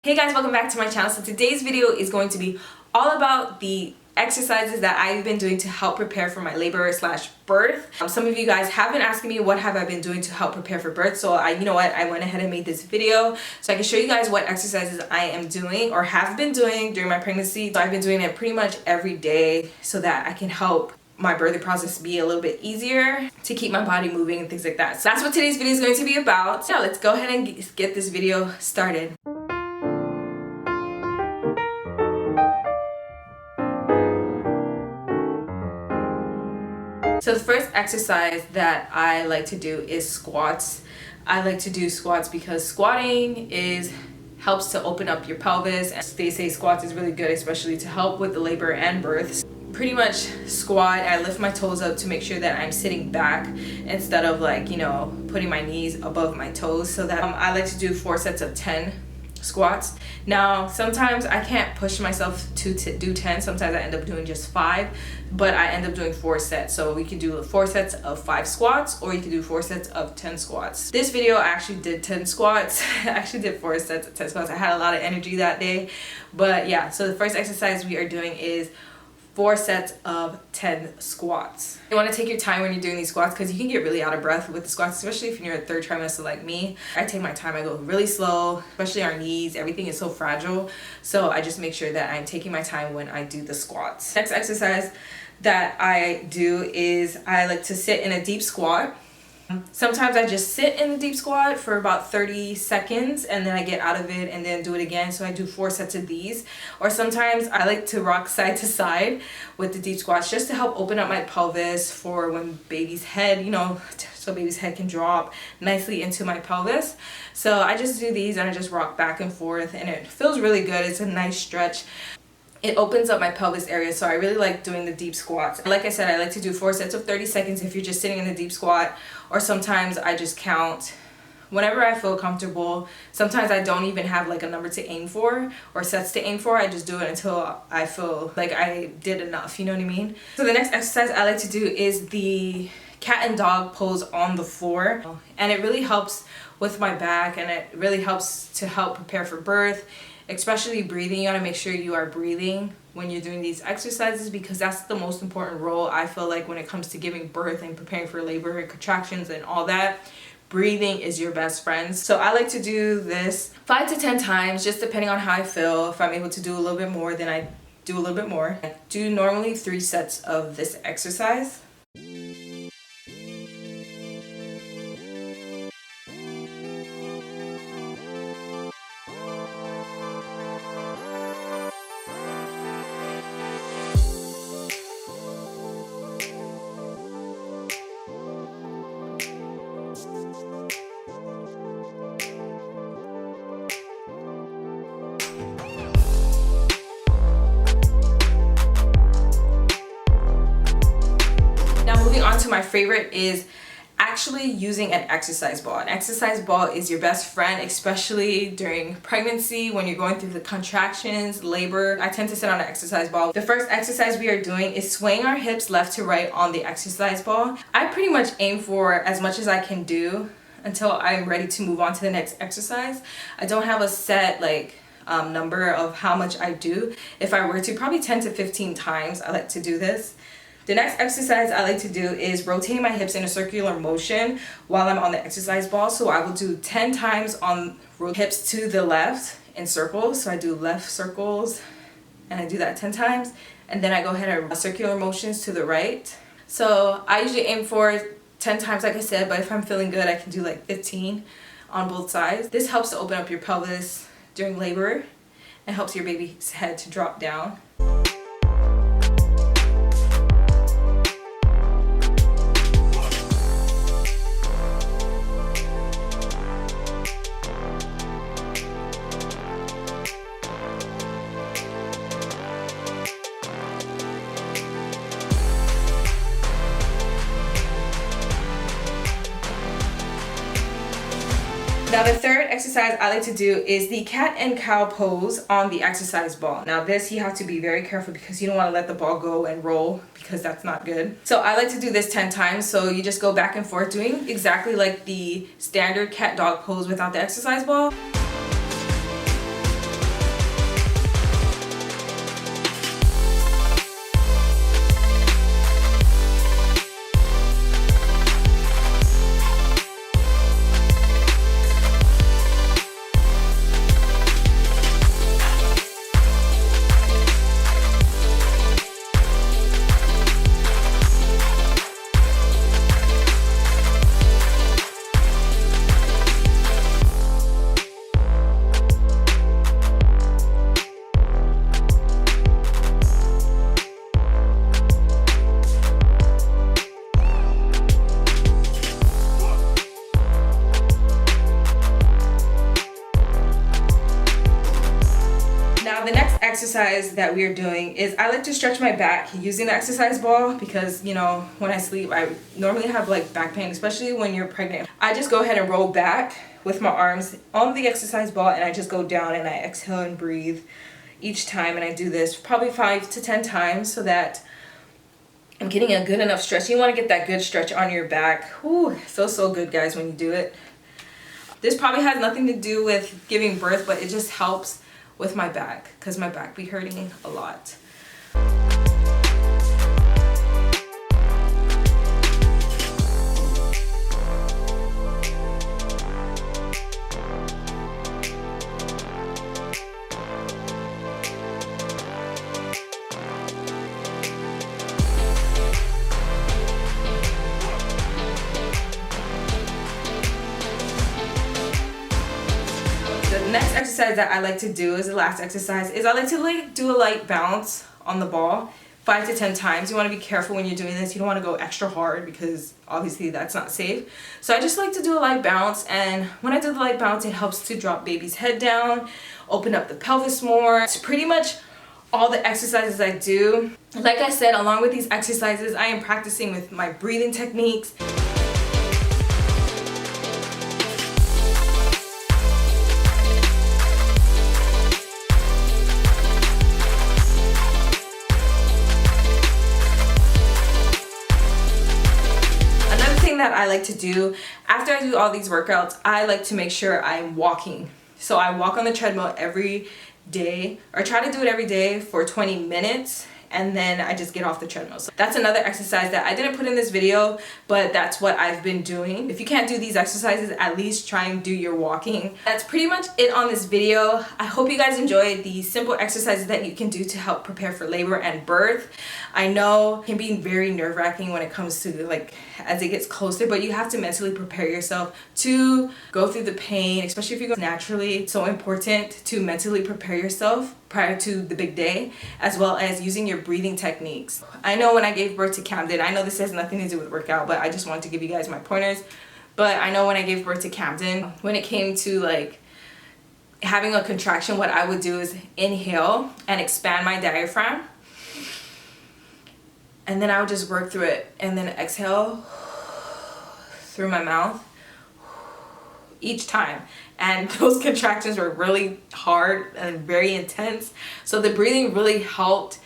Hey guys, welcome back to my channel. So today's video is going to be all about the exercises that I've been doing to help prepare for my labor / birth. Some of you guys have been asking me what have I been doing to help prepare for birth, so I went ahead and made this video so I can show you guys what exercises I am doing or have been doing during my pregnancy. So I've been doing it pretty much every day so that I can help my birthing process be a little bit easier, to keep my body moving and things like that. So that's what today's video is going to be about. So yeah, let's go ahead and get this video started. So the first exercise that I like to do is squats. I like to do squats because squatting helps to open up your pelvis, and they say squats is really good, especially to help with the labor and births. Pretty much squat, I lift my toes up to make sure that I'm sitting back instead of putting my knees above my toes, so that I like to do 4 sets of 10 squats. Now sometimes I can't push myself to do 10, sometimes I end up doing just 5, but I end up doing 4 sets. So we can do 4 sets of 5 squats, or you can do 4 sets of 10 squats. This video I actually did 10 squats. I actually did 4 sets of 10 squats. I had a lot of energy that day. But yeah, so the first exercise we are doing is 4 sets of 10 squats. You want to take your time when you're doing these squats because you can get really out of breath with the squats, especially if you're in your 3rd trimester like me. I take my time, I go really slow, especially our knees, everything is so fragile. So I just make sure that I'm taking my time when I do the squats. Next exercise that I do is I like to sit in a deep squat. Sometimes I just sit in the deep squat for about 30 seconds and then I get out of it and then do it again. So I do 4 sets of these. Or sometimes I like to rock side to side with the deep squats just to help open up my pelvis for when baby's head, so baby's head can drop nicely into my pelvis. So I just do these and I just rock back and forth, and it feels really good. It's a nice stretch. It opens up my pelvis area, so I really like doing the deep squats. Like I said, I like to do 4 sets of 30 seconds if you're just sitting in the deep squat, or sometimes I just count whenever I feel comfortable. Sometimes I don't even have like a number to aim for or sets to aim for. I just do it until I feel like I did enough, you know what I mean? So the next exercise I like to do is the cat and dog pose on the floor, and it really helps with my back, and it really helps to help prepare for birth. Especially breathing. You want to make sure you are breathing when you're doing these exercises, because that's the most important role I feel like when it comes to giving birth and preparing for labor and contractions and all that. Breathing is your best friend. So I like to do this 5 to 10 times, just depending on how I feel. If I'm able to do a little bit more, then I do a little bit more. I do normally 3 sets of this exercise. My favorite is actually using an exercise ball. An exercise ball is your best friend, especially during pregnancy when you're going through the contractions, labor. I tend to sit on an exercise ball. The first exercise we are doing is swaying our hips left to right on the exercise ball. I pretty much aim for as much as I can do until I'm ready to move on to the next exercise. I don't have a set number of how much I do. If I were to, probably 10 to 15 times I like to do this. The next exercise I like to do is rotating my hips in a circular motion while I'm on the exercise ball. So I will do 10 times on hips to the left in circles. So I do left circles and I do that 10 times. And then I go ahead and circular motions to the right. So I usually aim for 10 times, like I said, but if I'm feeling good, I can do like 15 on both sides. This helps to open up your pelvis during labor and helps your baby's head to drop down. Now the third exercise I like to do is the cat and cow pose on the exercise ball. Now this, you have to be very careful because you don't want to let the ball go and roll, because that's not good. So I like to do this 10 times. So you just go back and forth doing exactly like the standard cat dog pose without the exercise ball. exercise that we are doing is I like to stretch my back using the exercise ball because, you know, when I sleep, I normally have like back pain, especially when you're pregnant. I just go ahead and roll back with my arms on the exercise ball, and I just go down and I exhale and breathe each time. And I do this probably 5 to 10 times so that I'm getting a good enough stretch. You want to get that good stretch on your back. Whew, so good, guys, when you do it. This probably has nothing to do with giving birth, but it just helps with my back because my back be hurting a lot. The next exercise that I like to do is the last exercise is I like to do a light bounce on the ball 5 to 10 times. You want to be careful when you're doing this. You don't want to go extra hard because obviously that's not safe. So I just like to do a light bounce, and when I do the light bounce, it helps to drop baby's head down, open up the pelvis more. It's pretty much all the exercises I do. Like I said, along with these exercises, I am practicing with my breathing techniques. That I like to do after I do all these workouts, I like to make sure I'm walking. So I walk on the treadmill every day, or try to do it every day for 20 minutes, and then I just get off the treadmill. So that's another exercise that I didn't put in this video, but that's what I've been doing. If you can't do these exercises, at least try and do your walking. That's pretty much it on this video. I hope you guys enjoyed the simple exercises that you can do to help prepare for labor and birth. I know it can be very nerve-wracking when it comes to like as it gets closer, but you have to mentally prepare yourself to go through the pain, especially if you go naturally. It's so important to mentally prepare yourself prior to the big day, as well as using your breathing techniques. I know when I gave birth to Kamden, I know this has nothing to do with workout, but I just wanted to give you guys my pointers. But I know when I gave birth to Kamden, when it came to like having a contraction, what I would do is inhale and expand my diaphragm, and then I would just work through it, and then exhale through my mouth each time. And those contractions were really hard and very intense. So the breathing really helped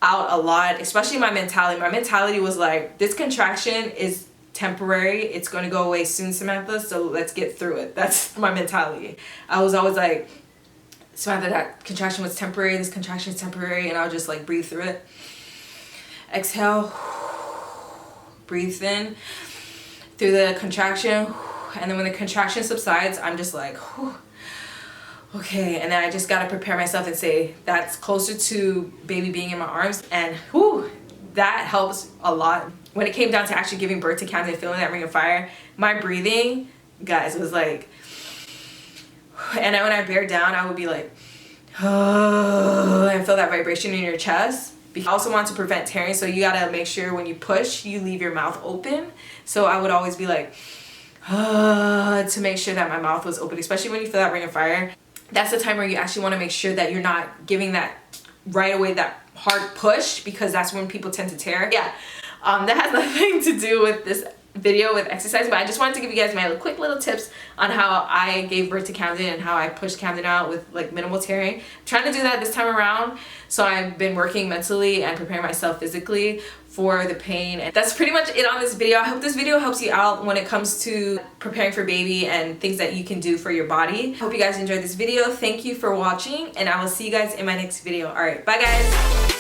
out a lot, especially my mentality. My mentality was like, this contraction is temporary. It's going to go away soon, Samantha, so let's get through it. That's my mentality. I was always like, Samantha, that contraction was temporary. This contraction is temporary. And I'll just like breathe through it. Exhale, breathe in through the contraction, and then when the contraction subsides, I'm just like, whew, okay. And then I just gotta prepare myself and say that's closer to baby being in my arms, and whew, that helps a lot. When it came down to actually giving birth to Kamden, feeling that ring of fire, my breathing, guys, was like, and then when I bear down, I would be like, oh, and feel that vibration in your chest. I also want to prevent tearing, so you gotta make sure when you push, you leave your mouth open. So I would always be like, to make sure that my mouth was open, especially when you feel that ring of fire. That's the time where you actually want to make sure that you're not giving that right away, that hard push, because that's when people tend to tear. Yeah, that has nothing to do with this video with exercise, but I just wanted to give you guys my quick little tips on how I gave birth to Kamden and how I pushed Kamden out with like minimal tearing. I'm trying to do that this time around, so I've been working mentally and preparing myself physically for the pain. And that's pretty much it on this video. I hope this video helps you out when it comes to preparing for baby and things that you can do for your body. Hope you guys enjoyed this video. Thank you for watching, and I will see you guys in my next video. All right, bye guys.